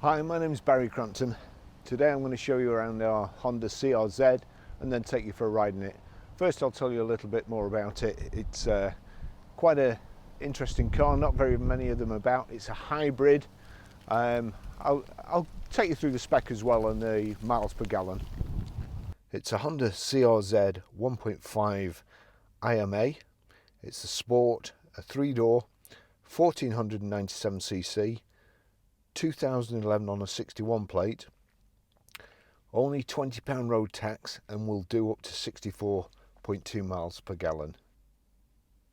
Hi, my name is Barry Crampton. Today I'm going to show you around our Honda CRZ and then take you for a ride in it. First I'll tell you a little bit more about it. It's quite an interesting car, not very many of them about. It's a hybrid. I'll take you through the spec as well and the miles per gallon. It's a Honda CRZ 1.5 IMA. It's a sport, a 3-door, 1497cc. 2011 on a 61 plate, only £20 road tax, and will do up to 64.2 miles per gallon.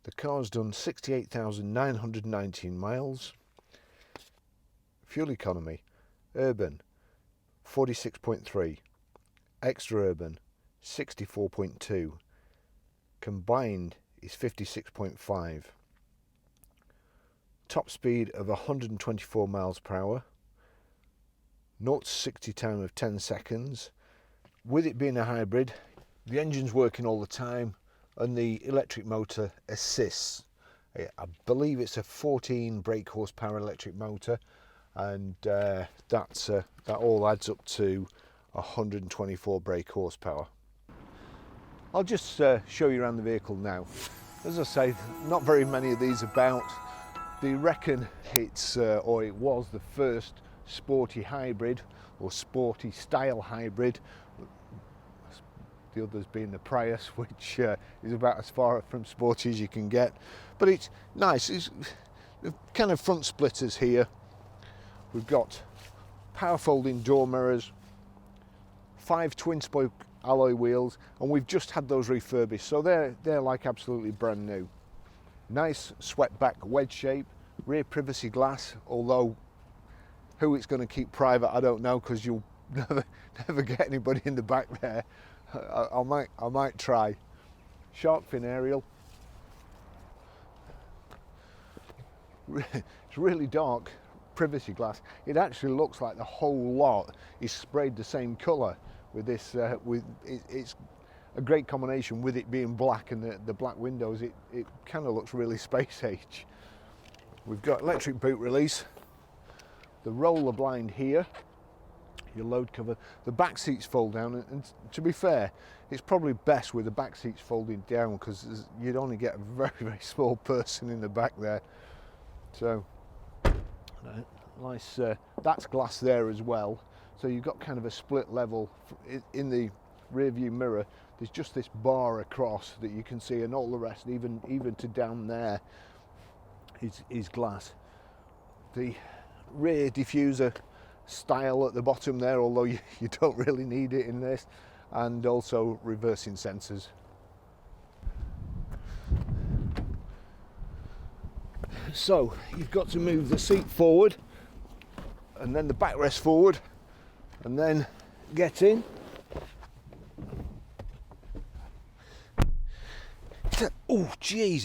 The car's done 68,919 miles. Fuel economy: urban 46.3, extra urban 64.2, combined is 56.5. Top speed of 124 miles per hour, 0 to 60 time of 10 seconds. With it being a hybrid, the engine's working all the time and the electric motor assists. I believe it's a 14 brake horsepower electric motor, and that all adds up to 124 brake horsepower. I'll just show you around the vehicle now. As I say, not very many of these about. They reckon it's, or it was, the first sporty hybrid or sporty style hybrid. The others being the Prius, which is about as far from sporty as you can get. But it's nice. It's kind of front splitters here. We've got power folding door mirrors, 5 twin spoke alloy wheels, and we've just had those refurbished, so they're like absolutely brand new. Nice swept back wedge shape, rear privacy glass, although who it's going to keep private I don't know, because you'll never get anybody in the back there. I might try. Shark fin aerial. It's really dark privacy glass. It actually looks like the whole lot is sprayed the same colour with this. It's a great combination with it being black and the black windows. It kind of looks really space age. We've got electric boot release, the roller blind here, your load cover. The back seats fold down, and to be fair, it's probably best with the back seats folding down, because you'd only get a very, very small person in the back there. So nice. That's glass there as well, so you've got kind of a split level. In the rear view mirror there's just this bar across that you can see, and all the rest, even to down there, is glass. The rear diffuser style at the bottom there, although you don't really need it in this, and also reversing sensors. So you've got to move the seat forward and then the backrest forward and then get in. Oh jeez.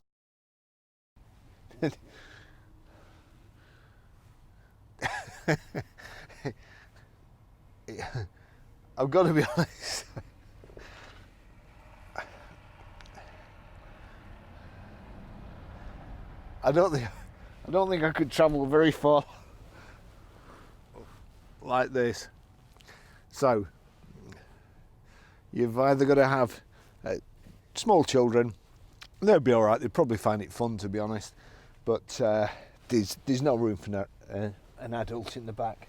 I've got to be honest. I don't think I could travel very far like this. So you've either got to have small children. They'll be all right. They'd probably find it fun, to be honest. But there's no room for an adult in the back.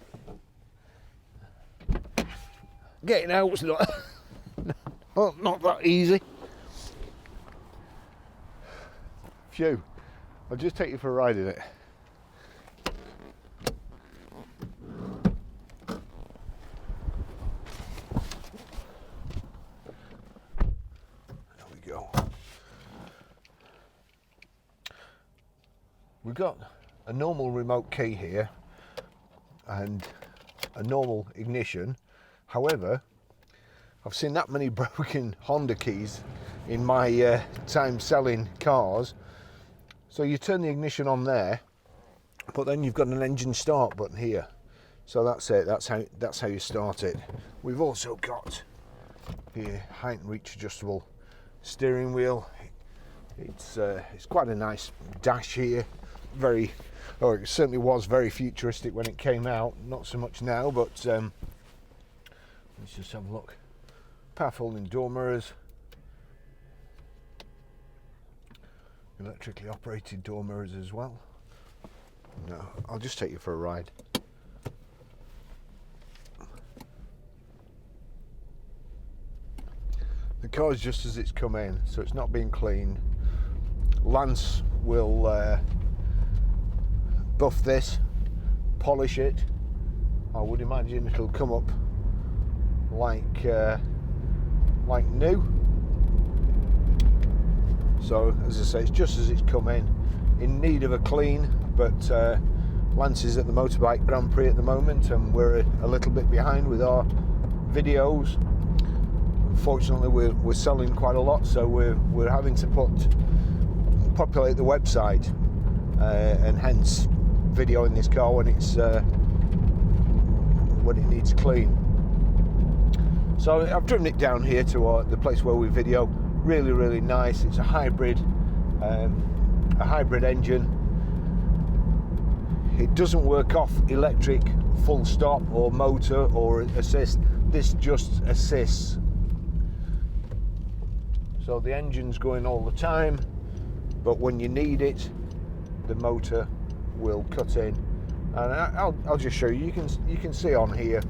Getting out's not not that easy. Phew. I'll just take you for a ride in it. There we go. We've got a normal remote key here and a normal ignition. However, I've seen that many broken Honda keys in my time selling cars. So you turn the ignition on there, but then you've got an engine start button here. So that's it. That's how you start it. We've also got here height and reach adjustable steering wheel. It's quite a nice dash here. very, or it certainly was very futuristic when it came out. Not so much now, but let's just have a look. Power folding door mirrors, electrically operated door mirrors as well. No, I'll just take you for a ride. The car is just as it's come in, so it's not being cleaned. Lance will buff this, polish it. I would imagine it'll come up like new. So as I say, it's just as it's come in need of a clean, but Lance is at the Motorbike Grand Prix at the moment, and we're a little bit behind with our videos. Fortunately, we're selling quite a lot, so we're having to populate the website, and hence videoing this car when it needs clean. So I've driven it down here to the place where we video. Really, really nice. It's a hybrid engine. It doesn't work off electric full stop or motor or assist. This just assists. So the engine's going all the time, but when you need it, the motor will cut in. And I'll just show you. You can see on here,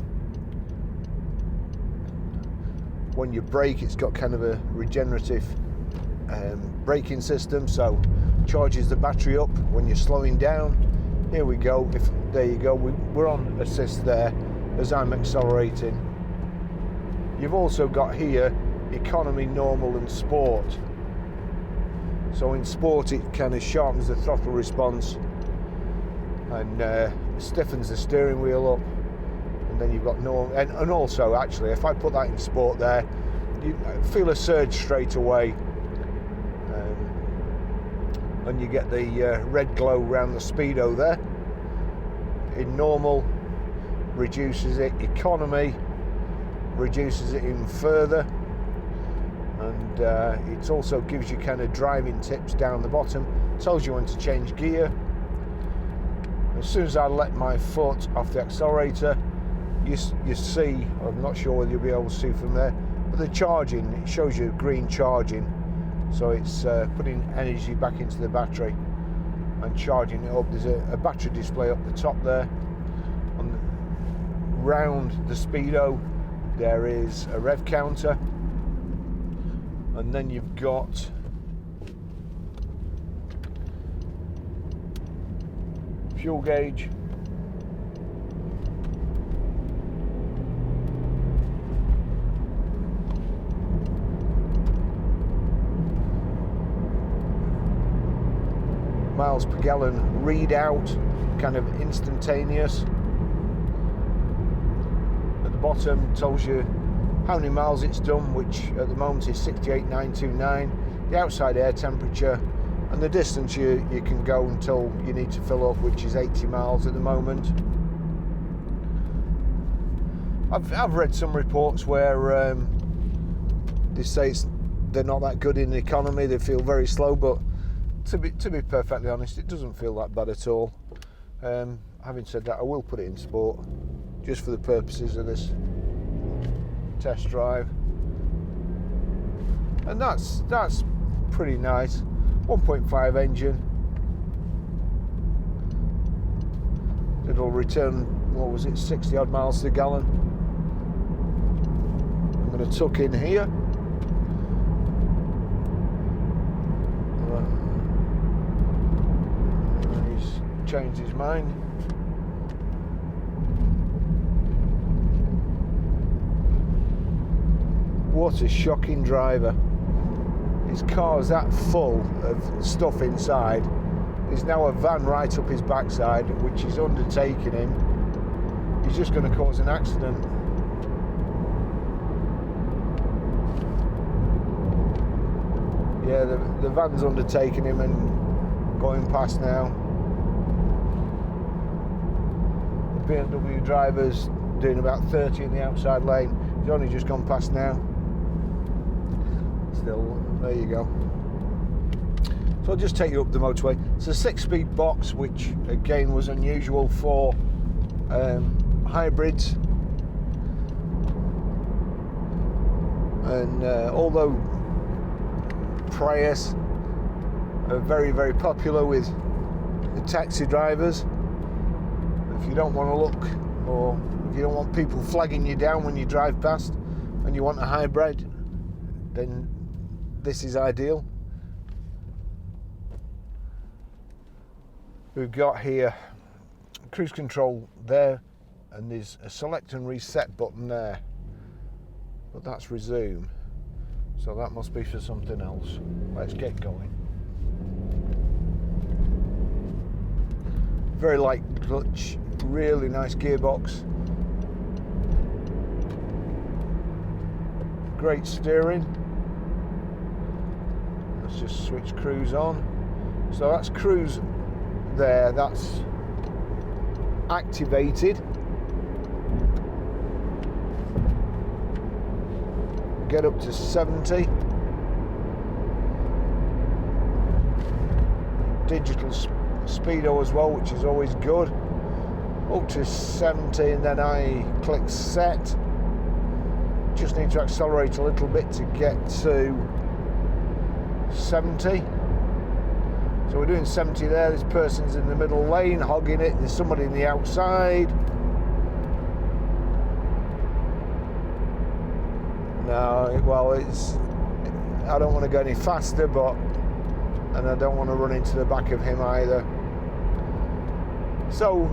when you brake, it's got kind of a regenerative braking system, so charges the battery up when you're slowing down. Here we go. There you go. We're on assist there as I'm accelerating. You've also got here economy, normal and sport. So in sport it kind of sharpens the throttle response and stiffens the steering wheel up, and then you've got normal, and also actually if I put that in sport there, you feel a surge straight away, and you get the red glow around the speedo there. In normal, reduces it. Economy reduces it even further. And it also gives you kind of driving tips down the bottom, tells you when to change gear. As soon as I let my foot off the accelerator, you see, I'm not sure whether you'll be able to see from there, but the charging, it shows you green charging, so it's putting energy back into the battery and charging it up. There's a battery display up the top there. Round the speedo there is a rev counter, and then you've got fuel gauge, miles per gallon readout, kind of instantaneous. At the bottom tells you how many miles it's done, which at the moment is 68,929, the outside air temperature, and the distance you can go until you need to fill up, which is 80 miles at the moment. I've read some reports where they say they're not that good in economy, they feel very slow, but to be perfectly honest, it doesn't feel that bad at all. Having said that, I will put it in sport just for the purposes of this test drive, and that's pretty nice. 1.5 engine. It'll return, what was it, 60 odd miles to the gallon. I'm going to tuck in here. He's changed his mind. What a shocking driver. His car's that full of stuff inside. There's now a van right up his backside, which is undertaking him. He's just going to cause an accident. Yeah, the van's undertaking him and going past now. The BMW driver's doing about 30 in the outside lane. He's only just gone past now. Still, there you go. So I'll just take you up the motorway. It's a 6-speed box, which again was unusual for hybrids. And although Prius are very, very popular with the taxi drivers, if you don't want to look, or if you don't want people flagging you down when you drive past and you want a hybrid, then this is ideal. We've got here cruise control there, and there's a select and reset button there, but that's resume, so that must be for something else. Let's get going. Very light clutch, really nice gearbox, great steering. Let's just switch cruise on. So that's cruise there, that's activated. Get up to 70. Digital speedo as well, which is always good. Up to 70, and then I click set. Just need to accelerate a little bit to get to 70. So we're doing 70 there. This person's in the middle lane hogging it. There's somebody in the outside. No, well, I don't want to go any faster, and I don't want to run into the back of him either. So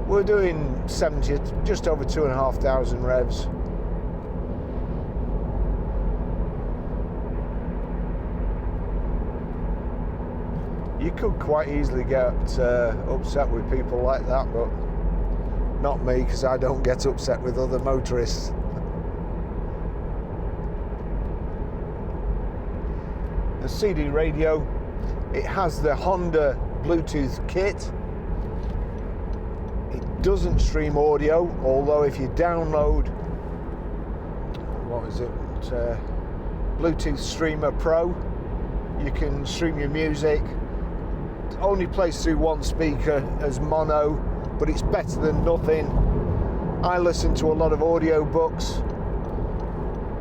we're doing 70, just over 2,500 revs. You could quite easily get upset with people like that, but not me, because I don't get upset with other motorists. The CD radio, it has the Honda Bluetooth kit. It doesn't stream audio, although if you download, what is it, Bluetooth Streamer Pro, you can stream your music. It only plays through one speaker as mono, but it's better than nothing. I listen to a lot of audio books,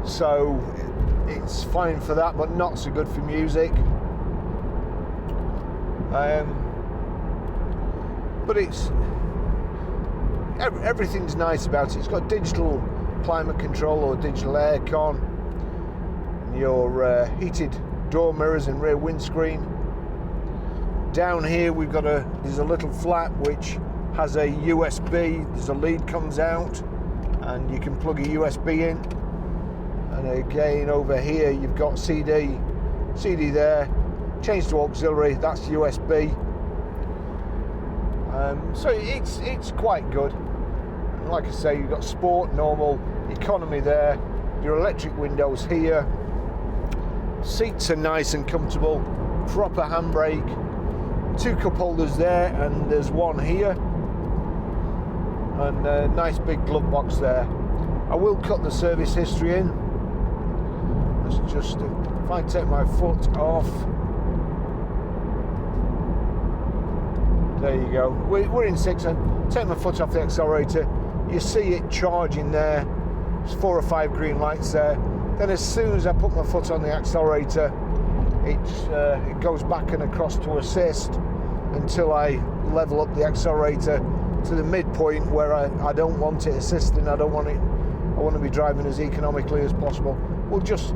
so it's fine for that, but not so good for music. But everything's nice about it. It's got digital climate control or digital aircon, your heated door mirrors and rear windscreen. Down here we've got there's a little flap which has a USB. There's a lead comes out, and you can plug a USB in. And again over here you've got CD there, change to auxiliary, that's USB. So it's quite good. And like I say, you've got sport, normal, economy there, your electric windows here, seats are nice and comfortable, proper handbrake, 2 cup holders there, and there's one here, and a nice big glove box there. I will cut the service history in. Let's just, if I take my foot off, there you go. We're in 6, and take my foot off the accelerator. You see it charging there. There's 4 or 5 green lights there. Then as soon as I put my foot on the accelerator, it goes back and across to assist until I level up the accelerator to the midpoint where I don't want it assisting. I want to be driving as economically as possible. We'll just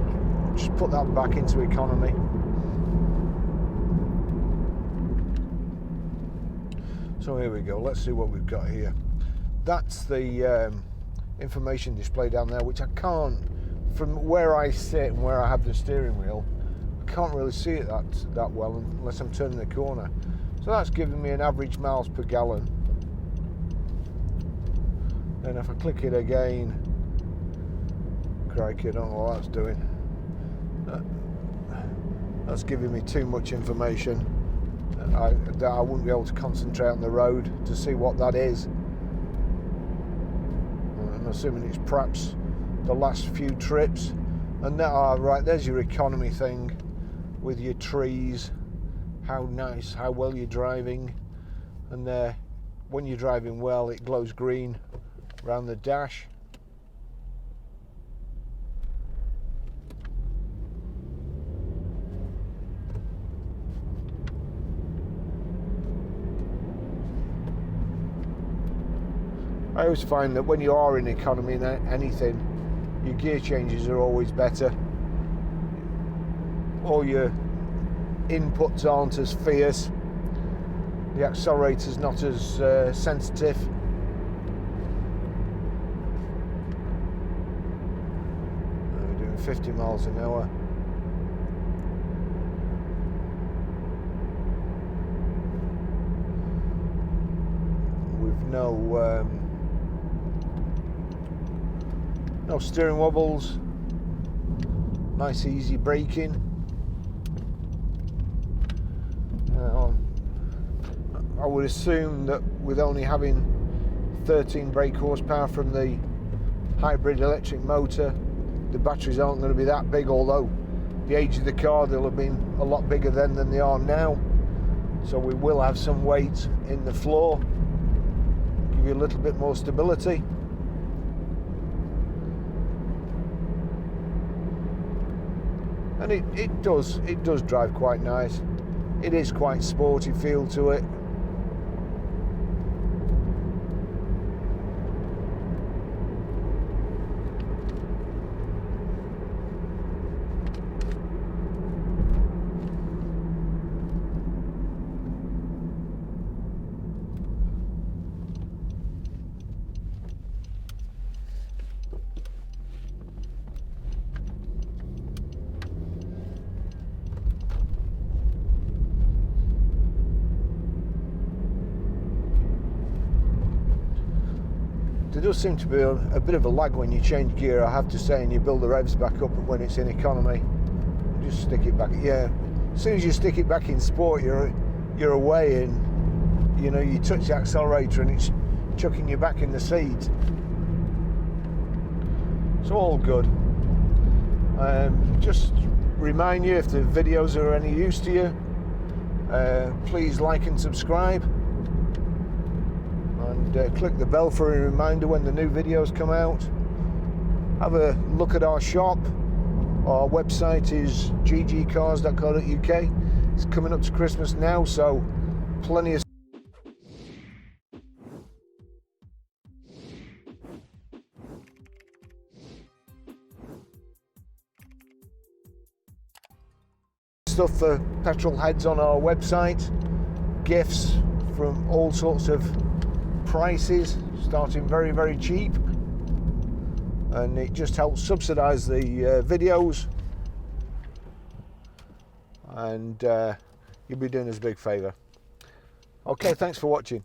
put that back into economy. So here we go. Let's see what we've got here. That's the information display down there, which I can't, from where I sit and where I have the steering wheel, I can't really see it that well unless I'm turning the corner. So that's giving me an average miles per gallon. And if I click it again, crikey, I don't know what that's doing. That's giving me too much information. That I wouldn't be able to concentrate on the road to see what that is. I'm assuming it's perhaps the last few trips. And now, right, there's your economy thing with your trees how nice, how well you're driving. And when you're driving well, it glows green around the dash. I always find that when you are in economy in anything, your gear changes are always better. All your inputs aren't as fierce. The accelerator's not as sensitive. We're doing 50 miles an hour. With no steering wobbles. Nice easy braking. I would assume that with only having 13 brake horsepower from the hybrid electric motor, the batteries aren't going to be that big, although the age of the car they'll have been a lot bigger then than they are now. So we will have some weight in the floor, give you a little bit more stability. And it does drive quite nice. It is quite sporty feel to it. There does seem to be a bit of a lag when you change gear, I have to say, and you build the revs back up when it's in economy. Just stick it back. Yeah, as soon as you stick it back in sport, you're away, and you know you touch the accelerator and it's chucking you back in the seat. So all good. Just remind you, if the videos are any use to you, please like and subscribe. And click the bell for a reminder when the new videos come out. Have a look at our shop. Our website is ggcars.co.uk. It's coming up to Christmas now, so plenty of stuff for petrol heads on our website. Gifts from all sorts of prices, starting very, very cheap, and it just helps subsidize the videos, and you'll be doing us a big favor. Okay, thanks for watching.